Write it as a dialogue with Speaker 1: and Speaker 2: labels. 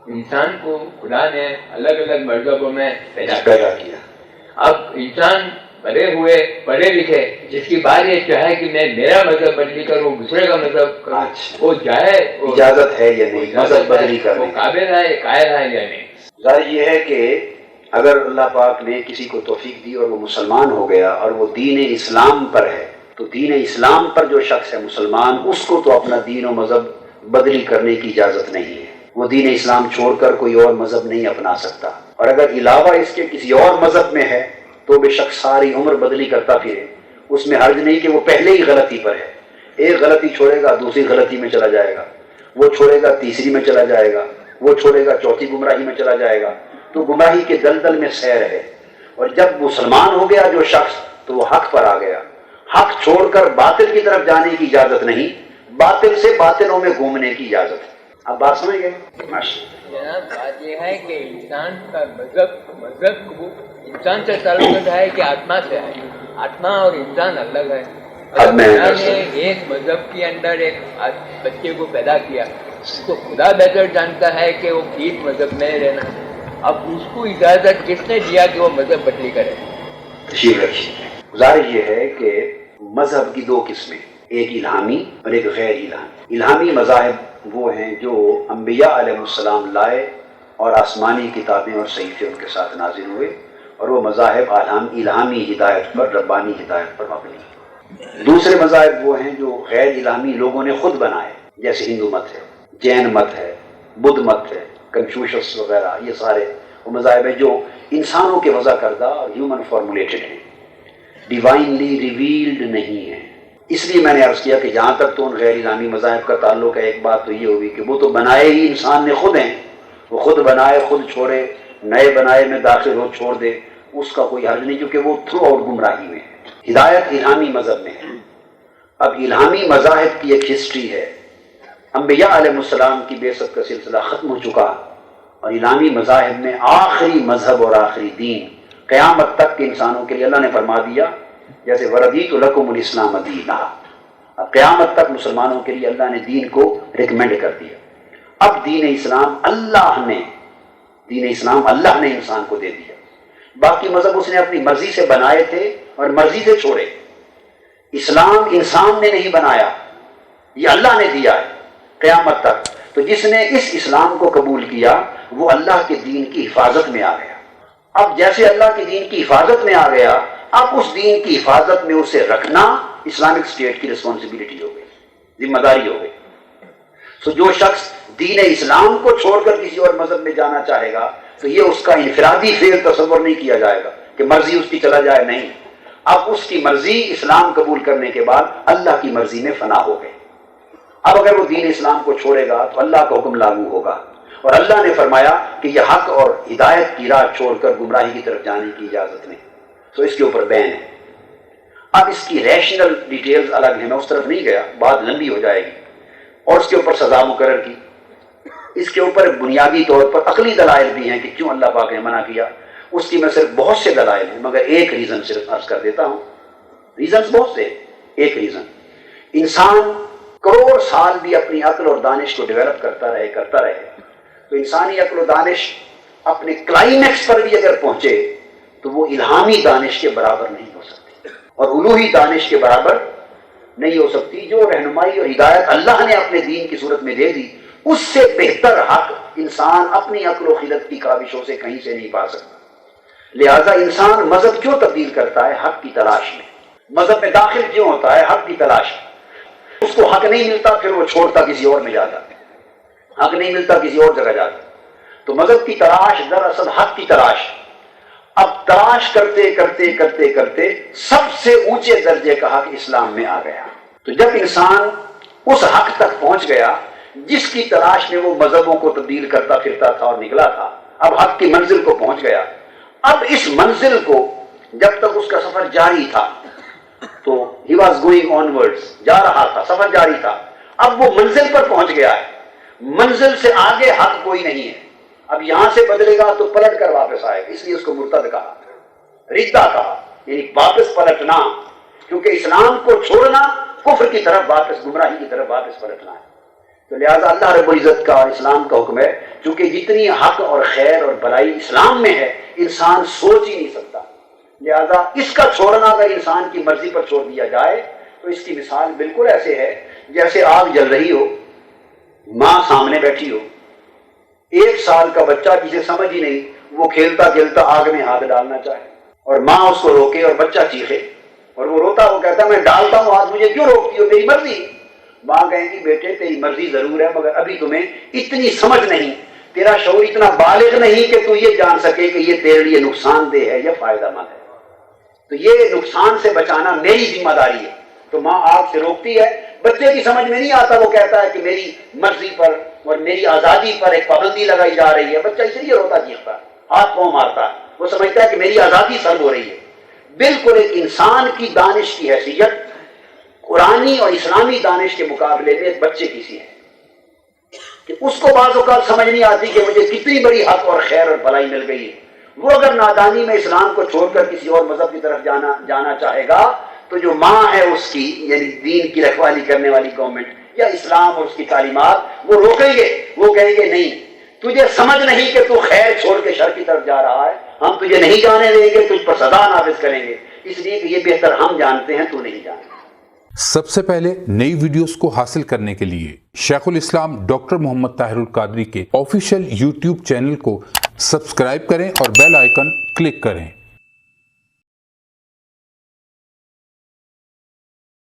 Speaker 1: انسان کو خدا نے الگ الگ مذہبوں میں پیدا
Speaker 2: کیا.
Speaker 1: اب انسان بڑے ہوئے پڑھے لکھے جس کی بات یہ چاہے کہ میں میرا مذہب بدلی کروں دوسرے کا مذہب کروں وہ جائے
Speaker 2: اجازت ہے یا نہیں مذہب بدلی کرنے
Speaker 1: قابل ہے قائل ہے یا نہیں.
Speaker 2: ظاہر یہ ہے کہ اگر اللہ پاک نے کسی کو توفیق دی اور وہ مسلمان ہو گیا اور وہ دین اسلام پر ہے تو دین اسلام پر جو شخص ہے مسلمان اس کو تو اپنا دین و مذہب بدلی کرنے کی اجازت نہیں ہے. وہ دین اسلام چھوڑ کر کوئی اور مذہب نہیں اپنا سکتا اور اگر علاوہ اس کے کسی اور مذہب میں ہے تو بے شک ساری عمر بدلی کرتا پھرے. اس میں حرج نہیں کہ وہ پہلے ہی غلطی پر ہے. ایک غلطی چھوڑے گا دوسری غلطی میں چلا جائے گا, وہ چھوڑے گا تیسری میں چلا جائے گا, وہ چھوڑے گا چوتھی گمراہی میں چلا جائے گا. تو گمراہی کے دلدل میں سیر ہے. اور جب مسلمان ہو گیا جو شخص تو وہ حق پر آ گیا. حق چھوڑ کر باطل کی طرف جانے کی اجازت نہیں, باطل سے باطلوں میں گھومنے کی اجازت ہے. اب بات سمجھ گئے؟
Speaker 1: جناب بات یہ ہے کہ انسان کا مذہب انسان سے تعلق ہے کہ آتما سے ہے. آتما اور انسان الگ ہے. خدا نے ایک مذہب کے اندر ایک بچے کو پیدا کیا, اس کو خدا بہتر جانتا ہے کہ وہ کس مذہب میں رہنا. اب اس کو اجازت کس نے دیا کہ وہ مذہب بدلی کرے؟
Speaker 2: تشریف رکھیے. گزارش یہ ہے کہ مذہب کی دو قسمیں, ایک الہامی اور ایک غیر الہامی. الہامی مذاہب وہ ہیں جو انبیاء علیہ السلام لائے اور آسمانی کتابیں اور صحیفے ان کے ساتھ نازل ہوئے, اور وہ مذاہب الہامی ہدایت پر ربانی ہدایت پر مبنی ہیں. دوسرے مذاہب وہ ہیں جو غیر الہامی لوگوں نے خود بنائے, جیسے ہندو مت ہے, جین مت ہے, بدھ مت ہے, کنفیوشس وغیرہ. یہ سارے وہ مذاہب ہیں جو انسانوں کے وضع کردہ اور ہیومن فارمولیٹڈ ہیں, ڈیوائنلی ریویلڈ نہیں ہیں. اس لیے میں نے عرض کیا کہ جہاں تک تو ان غیر الہامی مذاہب کا تعلق ہے, ایک بات تو یہ ہوگی کہ وہ تو بنائے ہی انسان نے خود ہیں, وہ خود بنائے خود چھوڑے, نئے بنائے میں داخل ہو چھوڑ دے, اس کا کوئی حرج نہیں کیونکہ وہ تھرو آؤٹ گمراہی میں ہے. ہدایت الہامی مذہب میں ہے. اب الہامی مذاہب کی ایک ہسٹری ہے. انبیاء علیہ السلام کی بعثت کا سلسلہ ختم ہو چکا اور الہامی مذاہب میں آخری مذہب اور آخری دین قیامت تک کے انسانوں کے لیے اللہ نے فرما دیا جیسے وردیت لکم الاسلام دینا. اب قیامت تک مسلمانوں کے لیے اللہ نے دین کو ریکمینڈ کر دیا. اب دین اسلام اللہ نے انسان کو دے دیا. باقی مذہب اس نے اپنی مرضی سے بنائے تھے اور مرضی سے چھوڑے. اسلام انسان نے نہیں بنایا, یہ اللہ نے دیا ہے قیامت تک. تو جس نے اس اسلام کو قبول کیا وہ اللہ کے دین کی حفاظت میں آ گیا. اب جیسے اللہ کے دین کی حفاظت میں آ گیا, اب اس دین کی حفاظت میں اسے رکھنا اسلامک اسٹیٹ کی رسپانسبلٹی ہو گئی, ذمہ داری ہو گئی. سو جو شخص دین اسلام کو چھوڑ کر کسی اور مذہب میں جانا چاہے گا تو یہ اس کا انفرادی فعل تصور نہیں کیا جائے گا کہ مرضی اس کی چلا جائے, نہیں. اب اس کی مرضی اسلام قبول کرنے کے بعد اللہ کی مرضی میں فنا ہو گئی. اب اگر وہ دین اسلام کو چھوڑے گا تو اللہ کا حکم لاگو ہوگا, اور اللہ نے فرمایا کہ یہ حق اور ہدایت کی راہ چھوڑ کر گمراہی کی طرف جانے کی اجازت نہیں. تو اس کے اوپر بین ہے. اب اس کی ریشنل ڈیٹیلز الگ ہیں, میں اس طرف نہیں گیا, بات لمبی ہو جائے گی. اور اس کے اوپر سزا مقرر کی, اس کے اوپر بنیادی طور پر عقلی دلائل بھی ہیں کہ کیوں اللہ پاک نے منع کیا. اس کی میں صرف بہت سے دلائل ہیں مگر ایک ریزن صرف عرض کر دیتا ہوں. ریزنز بہت سے, ایک ریزن, انسان کروڑ سال بھی اپنی عقل اور دانش کو ڈیولپ کرتا رہے تو انسانی عقل و دانش اپنے کلائمیکس پر بھی اگر پہنچے تو وہ الہامی دانش کے برابر نہیں ہو سکتی اور الوہی دانش کے برابر نہیں ہو سکتی. جو رہنمائی اور ہدایت اللہ نے اپنے دین کی صورت میں دے دی اس سے بہتر حق انسان اپنی عقل و خلت کی کاوشوں سے کہیں سے نہیں پا سکتا. لہذا انسان مذہب کیوں تبدیل کرتا ہے؟ حق کی تلاش میں. مذہب میں داخل کیوں ہوتا ہے؟ حق کی تلاش میں. اس کو حق نہیں ملتا پھر وہ چھوڑتا کسی اور میں جاتا, حق نہیں ملتا کسی اور جگہ جاتا. تو مذہب کی تلاش دراصل حق کی تلاش. اب تلاش کرتے کرتے کرتے کرتے سب سے اونچے درجے کا حق اسلام میں آ گیا. تو جب انسان اس حق تک پہنچ گیا جس کی تلاش میں وہ مذہبوں کو تبدیل کرتا پھرتا تھا اور نکلا تھا, اب حق کی منزل کو پہنچ گیا. اب اس منزل کو جب تک اس کا سفر جاری تھا تو he was going onwards, جا رہا تھا, سفر جاری تھا. اب وہ منزل پر پہنچ گیا ہے, منزل سے آگے حق کوئی نہیں ہے. اب یہاں سے بدلے گا تو پلٹ کر واپس آئے گا, اس لیے اس کو مرتد کہا, ردہ کہا, یعنی واپس پلٹنا. کیونکہ اسلام کو چھوڑنا کفر کی طرف واپس, گمراہی کی طرف واپس پلٹنا ہے. تو لہٰذا اللہ رب العزت کا اور اسلام کا حکم ہے چونکہ جتنی حق اور خیر اور بھلائی اسلام میں ہے انسان سوچ ہی نہیں سکتا، لہذا اس کا چھوڑنا اگر انسان کی مرضی پر چھوڑ دیا جائے تو اس کی مثال بالکل ایسے ہے جیسے آگ جل رہی ہو، ماں سامنے بیٹھی ہو، 1 سال کا بچہ جسے سمجھ ہی نہیں، وہ کھیلتا کھیلتا آگ میں ہاتھ ڈالنا چاہے اور ماں اس کو روکے اور بچہ چیخے اور وہ روتا، وہ کہتا ہے میں ڈالتا ہوں ہاتھ، مجھے کیوں روکتی ہو، میری مرضی۔ ماں کہیں گی بیٹے تیری مرضی ضرور ہے مگر ابھی تمہیں اتنی سمجھ نہیں، تیرا شعور اتنا بالغ نہیں کہ تو یہ جان سکے کہ یہ تیرے لیے نقصان دہ ہے یا فائدہ مند ہے، تو یہ نقصان سے بچانا میری ذمہ داری ہے۔ تو ماں آگ سے روکتی ہے، بچے کی سمجھ میں نہیں آتا، وہ کہتا ہے کہ میری مرضی پر اور میری آزادی پر ایک پابندی لگائی جا رہی ہے، بچہ اس لیے روتا چیختا ہے، ہاتھ پاؤں مارتا ہے، وہ سمجھتا ہے کہ میری آزادی سلب ہو رہی ہے۔ بالکل ایک انسان کی دانش کی حیثیت قرآنی اور اسلامی دانش کے مقابلے میں ایک بچے کی سی ہے کہ اس کو بعض اوقات سمجھ نہیں آتی کہ مجھے کتنی بڑی حق اور خیر اور بھلائی مل گئی ہے۔ وہ اگر نادانی میں اسلام کو چھوڑ کر کسی اور مذہب کی طرف جانا چاہے گا تو جو ماں ہے اس کی، یعنی دین کی رکھوالی کرنے والی گورنمنٹ یا اسلام اور اس کی تعلیمات، وہ روکیں گے، وہ کہیں گے نہیں تجھے سمجھ نہیں کہ تو خیر چھوڑ کے شر کی طرف جا رہا ہے، ہم تجھے نہیں جانے دیں گے، تجھ پر سزا نافذ کریں گے، اس لیے کہ یہ بہتر ہم جانتے ہیں تو نہیں جانتے۔
Speaker 3: سب سے پہلے نئی ویڈیوز کو حاصل کرنے کے لیے شیخ الاسلام ڈاکٹر محمد طاہر القادری کے آفیشیل یوٹیوب چینل کو سبسکرائب کریں اور بیل آئیکن کلک کریں۔